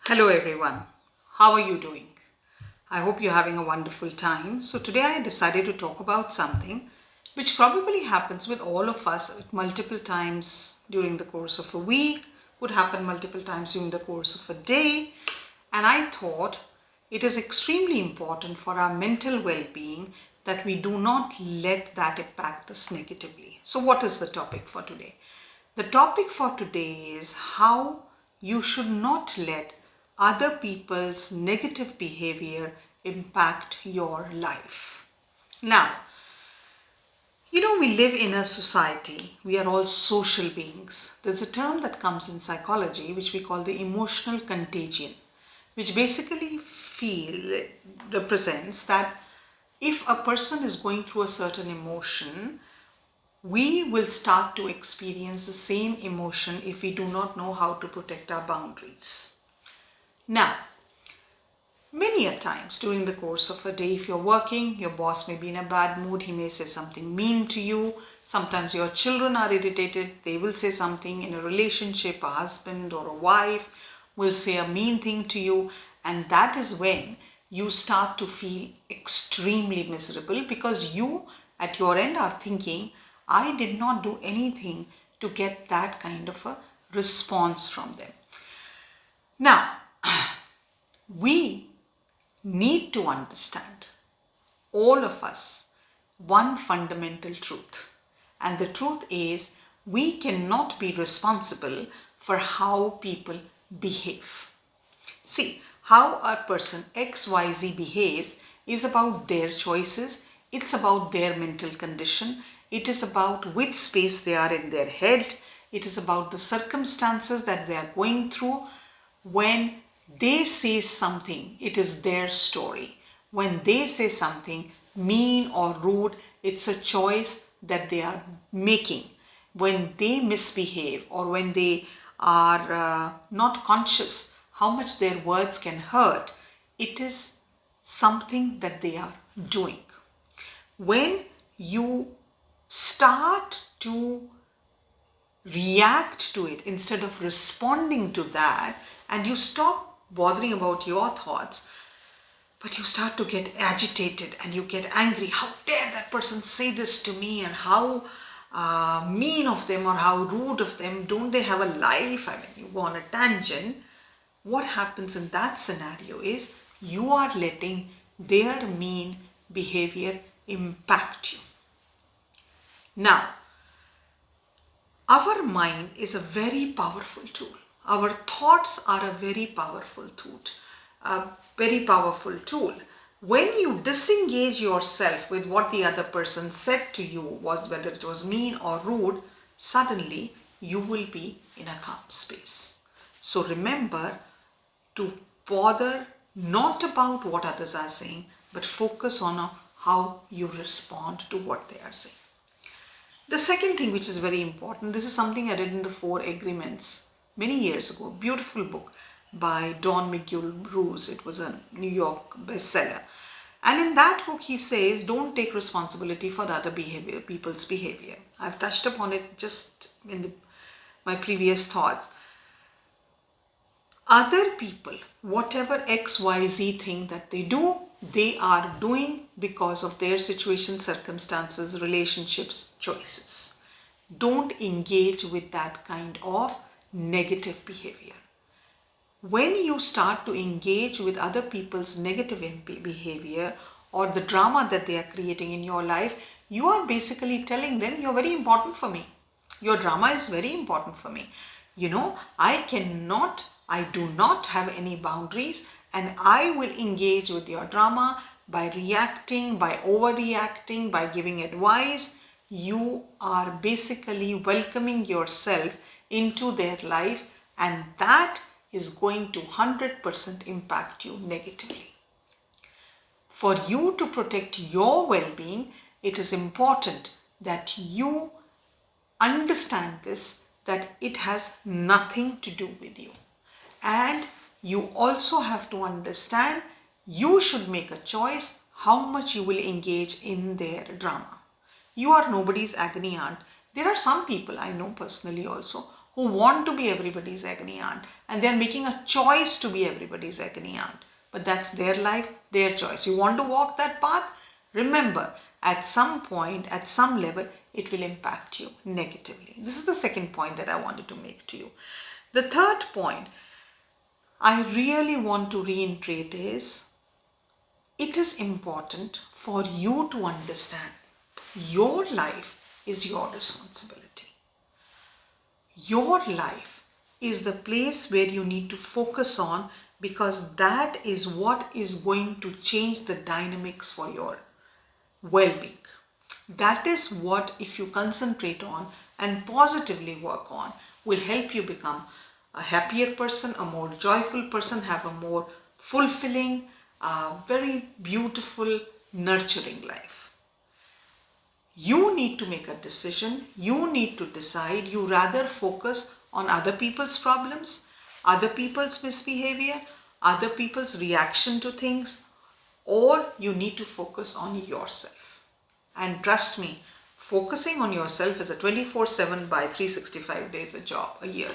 Hello everyone, how are you doing? I hope you're having a wonderful time. So today I decided to talk about something which probably happens with all of us at multiple times during the course of a week, could happen multiple times during the course of a day. And I thought it is extremely important for our mental well-being that we do not let that impact us negatively. So what is the topic for today? The topic for today is how you should not let other people's negative behavior impact your life. Now, we live in a society. We are all social beings. There's a term that comes in psychology which we call the emotional contagion, which basically represents that if a person is going through a certain emotion, we will start to experience the same emotion if we do not know how to protect our boundaries. Now, many a times during the course of a day, if you're working, your boss may be in a bad mood, he may say something mean to you. Sometimes your children are irritated, they will say something. In a relationship, a husband or a wife will say a mean thing to you, and that is when you start to feel extremely miserable because you at your end are thinking, I did not do anything to get that kind of a response from them. Now, we need to understand, all of us, one fundamental truth. And the truth is, we cannot be responsible for how people behave. See, how a person XYZ behaves is about their choices, it's about their mental condition, it is about which space they are in their head, it is about the circumstances that they are going through. When they say something, it is their story. When they say something mean or rude, it's a choice that they are making. When they misbehave or when they are not conscious how much their words can hurt, it is something that they are doing. When you start to react to it instead of responding to that, and you stop bothering about your thoughts, but you start to get agitated and you get angry. How dare that person say this to me, and how mean of them or how rude of them. Don't they have a life? I mean, you go on a tangent. What happens in that scenario is you are letting their mean behavior impact you. Now, our mind is a very powerful tool. Our thoughts are a very powerful tool. When you disengage yourself with what the other person said to you, whether it was mean or rude, suddenly you will be in a calm space. So remember to bother not about what others are saying, but focus on how you respond to what they are saying. The second thing which is very important, this is something I read in the 4 Agreements many years ago, beautiful book by Don Miguel Ruiz. It was a New York bestseller. And in that book he says, don't take responsibility for the other people's behavior. I've touched upon it just in my previous thoughts. Other people, whatever XYZ thing that they do, they are doing because of their situation, circumstances, relationships, choices. Don't engage with that kind of negative behavior. When you start to engage with other people's negative behavior or the drama that they are creating in your life, you are basically telling them, you're very important for me. Your drama is very important for me. I do not have any boundaries, and I will engage with your drama by reacting, by overreacting, by giving advice. You are basically welcoming yourself into their life, and that is going to 100% impact you negatively. For you to protect your well-being, it is important that you understand this, that it has nothing to do with you. And you also have to understand you should make a choice how much you will engage in their drama. You are nobody's agony aunt. There are some people I know personally also who want to be everybody's agony aunt, and they're making a choice to be everybody's agony aunt. But that's their life, their choice. You want to walk that path? Remember, at some point, at some level, it will impact you negatively. This is the second point that I wanted to make to you. The third point I really want to reiterate is, it is important for you to understand your life is your responsibility. Your life is the place where you need to focus on, because that is what is going to change the dynamics for your well-being. That is what, if you concentrate on and positively work on, will help you become a happier person, a more joyful person, have a more fulfilling, very beautiful, nurturing life. You need to make a decision. You need to decide. You rather focus on other people's problems, other people's misbehavior, other people's reaction to things, or you need to focus on yourself. And trust me, focusing on yourself is a 24/7 by 365 days a job, a year.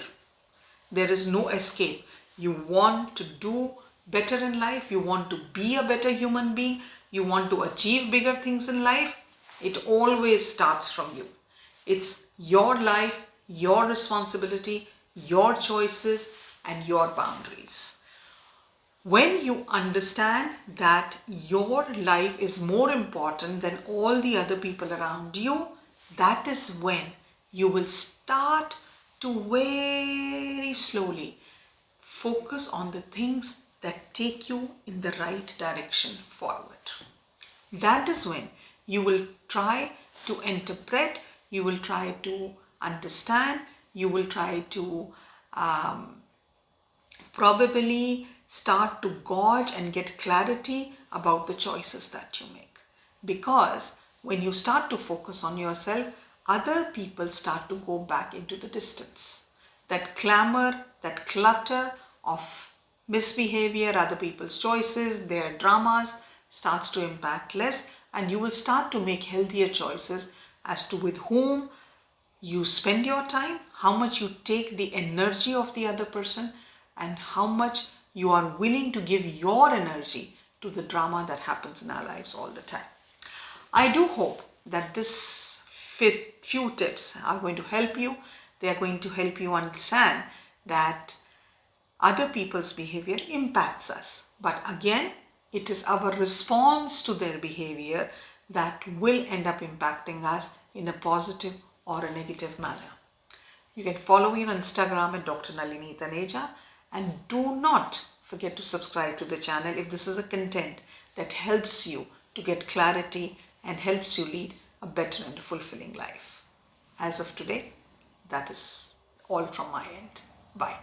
There is no escape. You want to do better in life. You want to be a better human being. You want to achieve bigger things in life. It always starts from you. It's your life, your responsibility, your choices, and your boundaries. When you understand that your life is more important than all the other people around you, that is when you will start to very slowly focus on the things that take you in the right direction forward. That is when you will try to interpret, you will try to understand, you will try to probably start to gauge and get clarity about the choices that you make. Because when you start to focus on yourself, other people start to go back into the distance. That clamor, that clutter of misbehavior, other people's choices, their dramas starts to impact less, and you will start to make healthier choices as to with whom you spend your time, how much you take the energy of the other person, and how much you are willing to give your energy to the drama that happens in our lives all the time. I do hope that this few tips are going to help you. They are going to help you understand that other people's behavior impacts us. But again, it is our response to their behavior that will end up impacting us in a positive or a negative manner. You can follow me on Instagram at Dr. Nalini Taneja, and do not forget to subscribe to the channel if this is a content that helps you to get clarity and helps you lead a better and fulfilling life. As of today, that is all from my end. Bye.